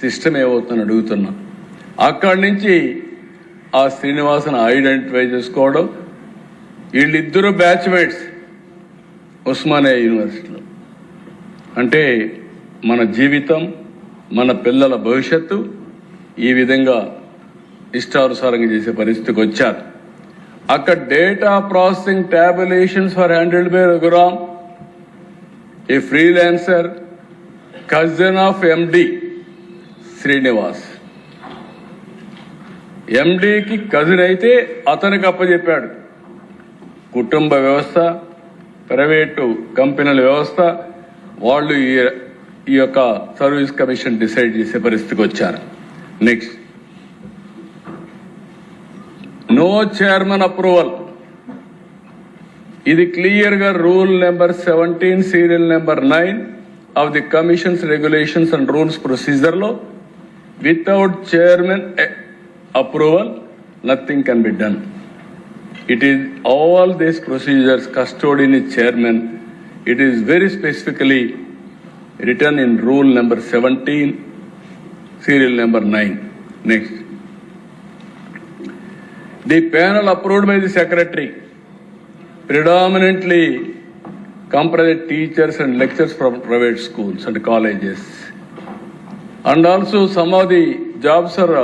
System ఏమవుతుందని అడుగుతున్నా. అక్కడి నుంచి ఆ శ్రీనివాసన్ ఐడెంటిఫై చేసుకోవడం, వీళ్ళిద్దరూ బ్యాచ్మేట్స్ ఉస్మానియా యూనివర్సిటీలో. అంటే మన జీవితం, మన పిల్లల భవిష్యత్తు ఈ విధంగా ఇష్టానుసారంగా చేసే పరిస్థితికి వచ్చారు. అక్కడ data processing tabulations for handled by Raghuram, a freelancer, cousin of MD Srinivas. ఎండికి కజిన్ అయితే అతనికి అప్పచెప్పాడు. కుటుంబ వ్యవస్థ, ప్రైవేటు కంపెనీల వ్యవస్థ వాళ్ళు ఈ యొక్క సర్వీస్ కమిషన్ డిసైడ్ చేసే పరిస్థితికి వచ్చారు. Next, no chairman approval. ఇది క్లియర్గా rule number 17 serial number 9 of the commissions regulations and rules ప్రొసీజర్లో without chairman approval nothing can be done. It is all these procedures, custodian is chairman. It is very specifically written in rule number 17 serial number 9. Next, the panel approved by the secretary predominantly comprised teachers and lecturers from private schools and colleges, and also some of the jobs are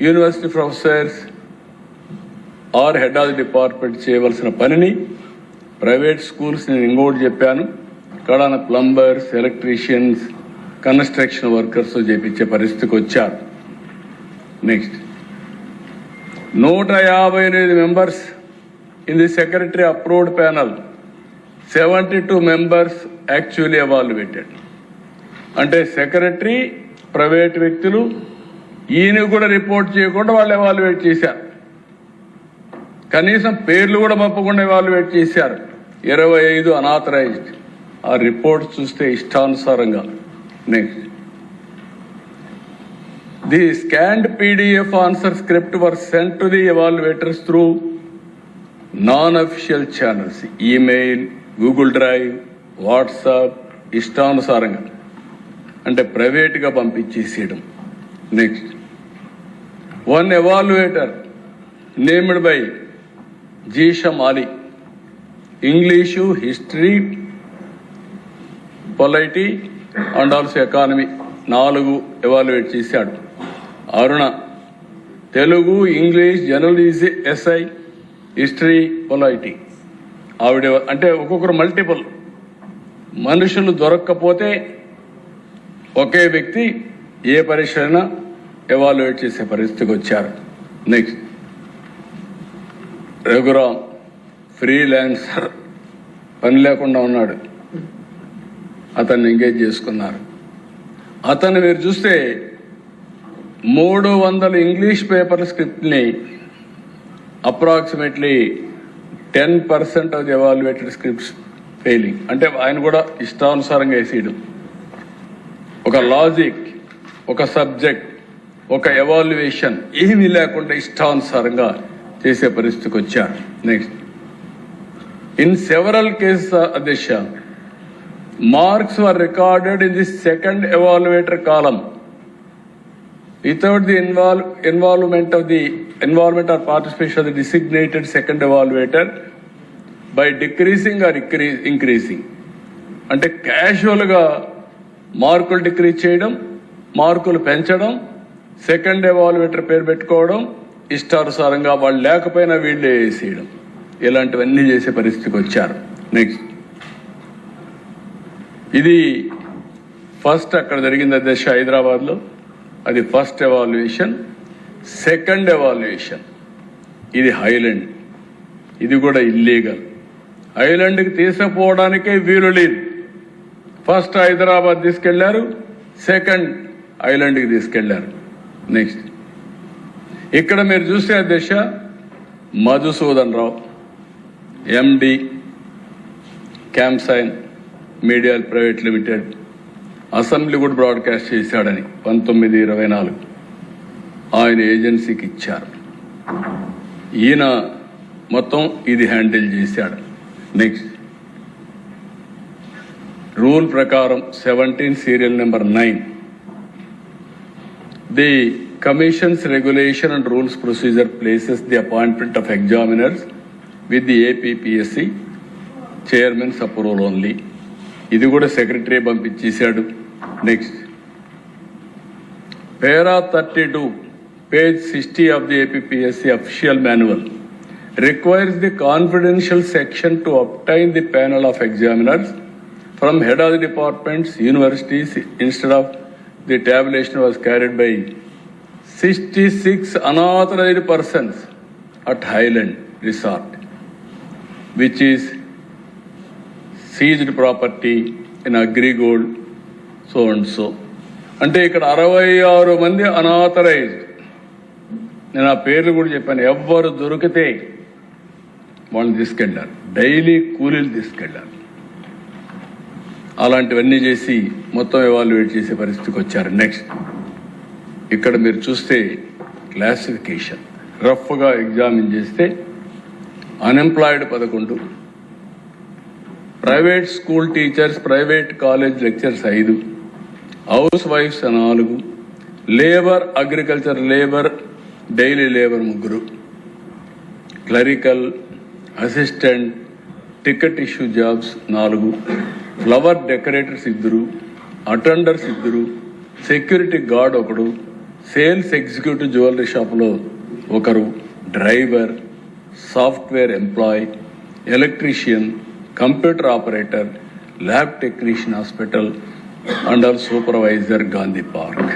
university professors or head of the department చేయవలసిన పనిని private schools నేను ఇంకోటి చెప్పాను, ఇక్కడ plumbers, electricians, construction workers చేపించే పరిస్థితికి వచ్చారు. Next, 158 members in the secretary approved panel, 72 members actually evaluated. అంటే సెక్రటరీ, ప్రైవేట్ వ్యక్తులు, ఈయన కూడా రిపోర్ట్ చేయకుండా వాళ్ళు ఎవాల్యుయేట్ చేశారు. కనీసం పేర్లు కూడా పంపకుండా ఎవాల్యుయేట్ చేశారు. 25 అనాథరైజ్డ్. ఆ రిపోర్ట్ చూస్తే ఇష్టానుసారంగా. Next, the scanned PDF answer script were sent to the evaluators through non official channels, email, Google drive, WhatsApp, ఇష్టానుసారంగా అంటే ప్రైవేట్గా పంపించేసేయడం. Next, one evaluator named by Zeesham Ali, English, history, polity and also economy 4 evaluate చేశాడు. Aruna Telugu, English, general SI, history, polity. ఆవిడ అంటే ఒక్కొక్కరు multiple మనుషులు దొరక్కపోతే ఒకే వ్యక్తి ఏ పరీక్ష అయినా ఎవాల్యుయేట్ చేసే పరిస్థితికి వచ్చారు. నెక్స్ట్, రఘురామ్ ఫ్రీలాన్సర్, పని లేకుండా ఉన్నాడు, అతన్ని ఎంగేజ్ చేసుకున్నారు. అతన్ని మీరు చూస్తే 300 ఇంగ్లీష్ పేపర్ స్క్రిప్ట్ని approximately 10% of the evaluated scripts failing. అంటే ఆయన కూడా ఇష్టానుసారంగా వేసేయడం. ఒక లాజిక్, ఒక సబ్జెక్ట్, ఒక ఎవాల్యుయేషన్ ఏమీ లేకుండా ఇష్టానుసారంగా చేసే పరిస్థితికి వచ్చారు. నెక్స్ట్, ఇన్ సెవరల్ కేసెస్ అధ్యక్ష, marks were recorded in the second evaluator column without the involvement or participation of the designated second evaluator by decreasing or increasing. అంటే క్యాజువల్గా మార్కులు డిక్రీజ్ చేయడం, మార్కులు పెంచడం, సెకండ్ ఎవాల్యుయేటర్ పేరు పెట్టుకోవడం, ఇష్టానుసారంగా వాళ్ళు లేకపోయినా వీళ్ళే వేసేయడం, ఇలాంటివన్నీ చేసే పరిస్థితికి వచ్చారు. నెక్స్ట్, ఇది ఫస్ట్ అక్కడ జరిగింది అధ్యక్ష హైదరాబాద్లో. అది ఫస్ట్ ఎవాల్యుయేషన్. సెకండ్ ఎవాల్యుయేషన్ ఇది హైలాండ్, ఇది కూడా ఇల్లీగల్. ఐలాండ్కి తీసుకుపోవడానికే వీలు లేదు. ఫస్ట్ హైదరాబాద్ తీసుకెళ్లారు, సెకండ్ ఐలాండ్కి తీసుకెళ్లారు. నెక్స్ట్, ఇక్కడ మీరు చూస్తే అధ్యక్ష మధుసూదన్ రావు ఎండి క్యాంప్సైన్ మీడియా ప్రైవేట్ లిమిటెడ్ అసెంబ్లీ కూడా బ్రాడ్కాస్ట్ చేశాడని 1924 ఆయన ఏజెన్సీకి ఇచ్చారు. ఈయన మొత్తం ఇది హ్యాండిల్ చేశాడు. నెక్స్ట్, రూల్ ప్రకారం 17 serial number 9 The Commission's regulation and rules procedure places the appointment of examiners with the APPSC chairman's approval only. ఇది కూడా సెక్రటరీ పంపించేశాడు. Next Para 32, page 60 of the APPSC official manual requires the confidential section to obtain the panel of examiners from head of the departments, universities, instead of the tabulation was carried by 66 unauthorized persons at Highland Resort, which is seized property in Agrigold, so and so. అంటే ఇక్కడ 66 మంది unauthorised. నేను ఆ పేర్లు కూడా చెప్పాను. ఎవ్వరు దొరికితే వాళ్ళని తీసుకెళ్ళారు, డైలీ కూలీలు తీసుకెళ్ళారు. అలాంటివన్నీ చేసి మొత్తం ఎవాల్యుయేట్ చేసే పరిస్థితికి వచ్చారు. నెక్స్ట్ ఇక్కడ మీరు చూస్తే క్లాసిఫికేషన్ రఫ్గా ఎగ్జామిన్ చేస్తే unemployed 11, private school teachers, private college lectures 5, హౌస్ వైఫ్స్ 4, labour, agriculture labour, daily labour 3, clerical, assistant, ticket issue jobs 4, flower decorators 2, attenders 2, security guard 1, sales executive jewellery షాప్లో 1, driver, software employee, electrician, computer operator, lab technician hospital under supervisor Gandhi park.